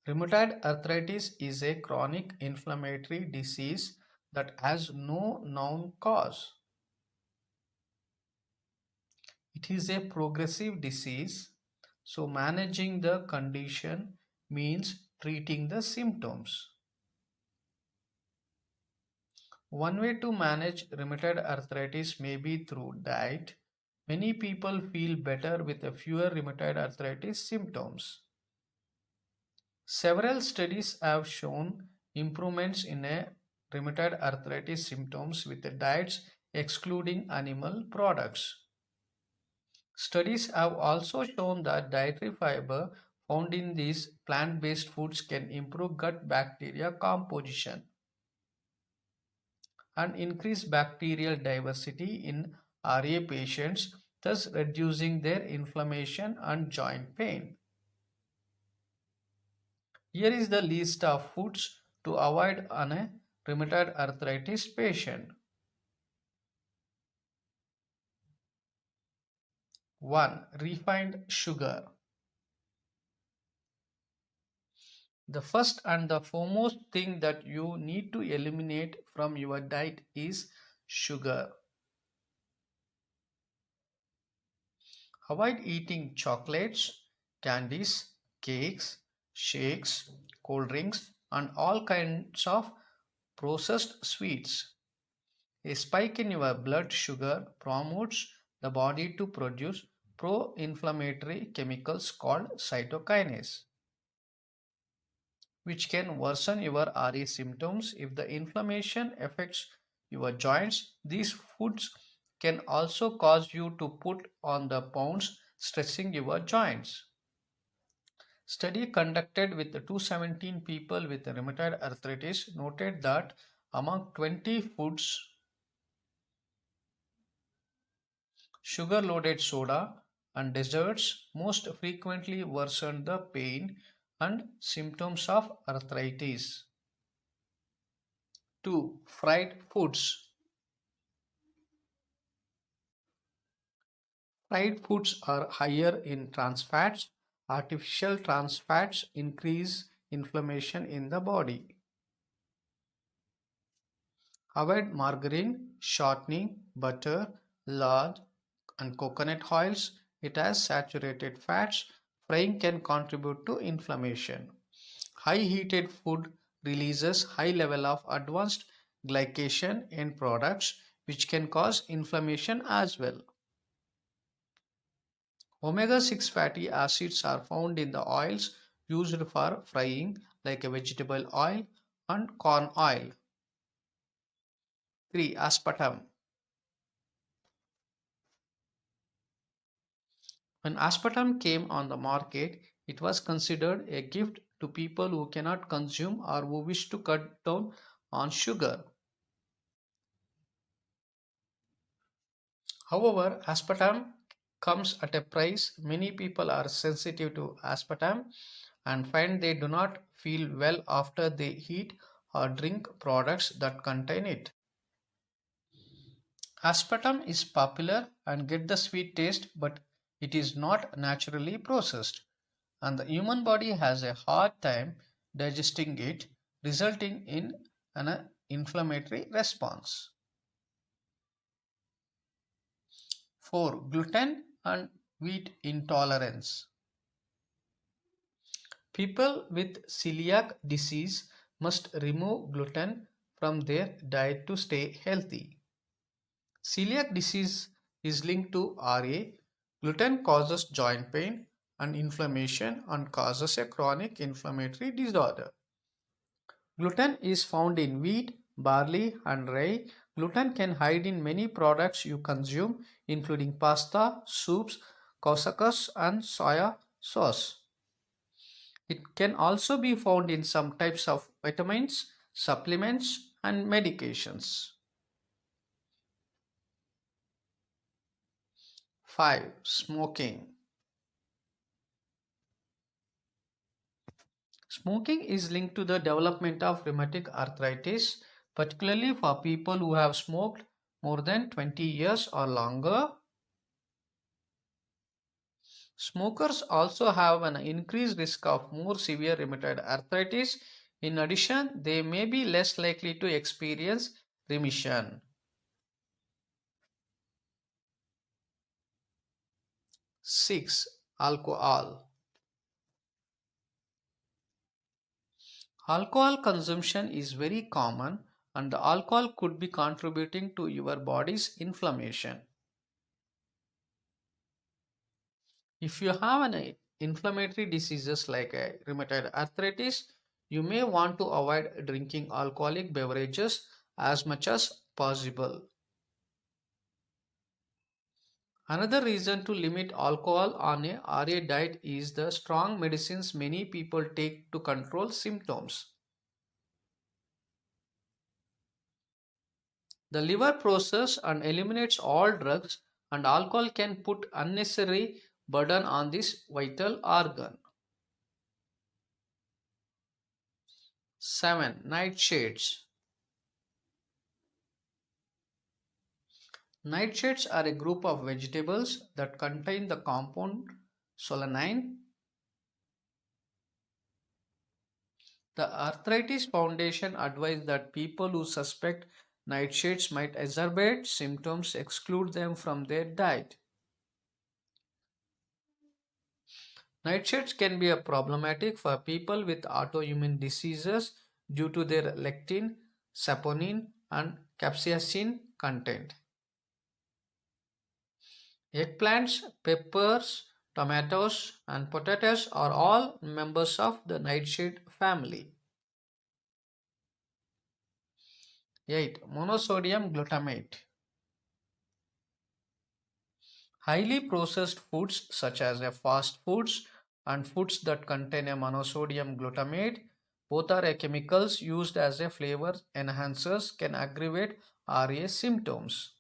Rheumatoid arthritis is a chronic inflammatory disease that has no known cause. It is a progressive disease, so managing the condition means treating the symptoms. One way to manage rheumatoid arthritis may be through diet. Many people feel better with a fewer rheumatoid arthritis symptoms. Several studies have shown improvements in a rheumatoid arthritis symptoms with the diets excluding animal products. Studies have also shown that dietary fiber found in these plant-based foods can improve gut bacteria composition and increase bacterial diversity in RA patients, thus reducing their inflammation and joint pain. Here is the list of foods to avoid on a rheumatoid arthritis patient. 1. Refined sugar. The first and the foremost thing that you need to eliminate from your diet is sugar. Avoid eating chocolates, candies, cakes, shakes, cold drinks, and all kinds of processed sweets. A spike in your blood sugar promotes the body to produce pro-inflammatory chemicals called cytokinase, which can worsen your RA symptoms if the inflammation affects your joints. These foods can also cause you to put on the pounds, stressing your joints. Study conducted with 217 people with rheumatoid arthritis noted that among 20 foods, sugar-loaded soda and desserts most frequently worsened the pain and symptoms of arthritis. 2. Fried foods. Fried foods are higher in trans fats. Artificial trans fats increase inflammation in the body. Avoid margarine, shortening, butter, lard, and coconut oils. It has saturated fats. Frying can contribute to inflammation. High heated food releases high level of advanced glycation end products which can cause inflammation as well. Omega-6 fatty acids are found in the oils used for frying like a vegetable oil and corn oil. 3. Aspartame. When aspartame came on the market, it was considered a gift to people who cannot consume or who wish to cut down on sugar. However, aspartame comes at a price. Many people are sensitive to aspartame and find they do not feel well after they eat or drink products that contain it. Aspartame is popular and get the sweet taste, but it is not naturally processed, and the human body has a hard time digesting it, resulting in an inflammatory response. 4. Gluten and wheat intolerance. People with celiac disease must remove gluten from their diet to stay healthy. Celiac disease is linked to RA. Gluten causes joint pain and inflammation and causes a chronic inflammatory disorder. Gluten is found in wheat, barley, and rye. Gluten can hide in many products you consume, including pasta, soups, couscous, and soya sauce. It can also be found in some types of vitamins, supplements, and medications. 5. Smoking. Smoking is linked to the development of rheumatic arthritis, particularly for people who have smoked more than 20 years or longer. Smokers also have an increased risk of more severe rheumatoid arthritis. In addition, they may be less likely to experience remission. 6. Alcohol. Alcohol consumption is very common and the alcohol could be contributing to your body's inflammation. If you have an inflammatory diseases like a rheumatoid arthritis, you may want to avoid drinking alcoholic beverages as much as possible. Another reason to limit alcohol on a RA diet is the strong medicines many people take to control symptoms. The liver processes and eliminates all drugs, and alcohol can put unnecessary burden on this vital organ. 7. Nightshades. Nightshades are a group of vegetables that contain the compound solanine. The Arthritis Foundation advised that people who suspect nightshades might exacerbate symptoms exclude them from their diet. Nightshades can be a problematic for people with autoimmune diseases due to their lectin, saponin, and capsaicin content. Eggplants, peppers, tomatoes, and potatoes are all members of the nightshade family. 8. Monosodium glutamate. Highly processed foods such as fast foods and foods that contain a monosodium glutamate, both are chemicals used as a flavor enhancers, can aggravate RA symptoms.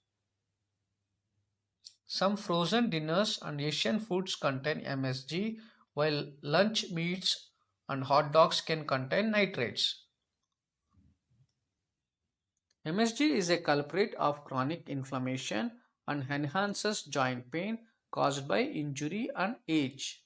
Some frozen dinners and Asian foods contain MSG, while lunch meats and hot dogs can contain nitrates. MSG is a culprit of chronic inflammation and enhances joint pain caused by injury and age.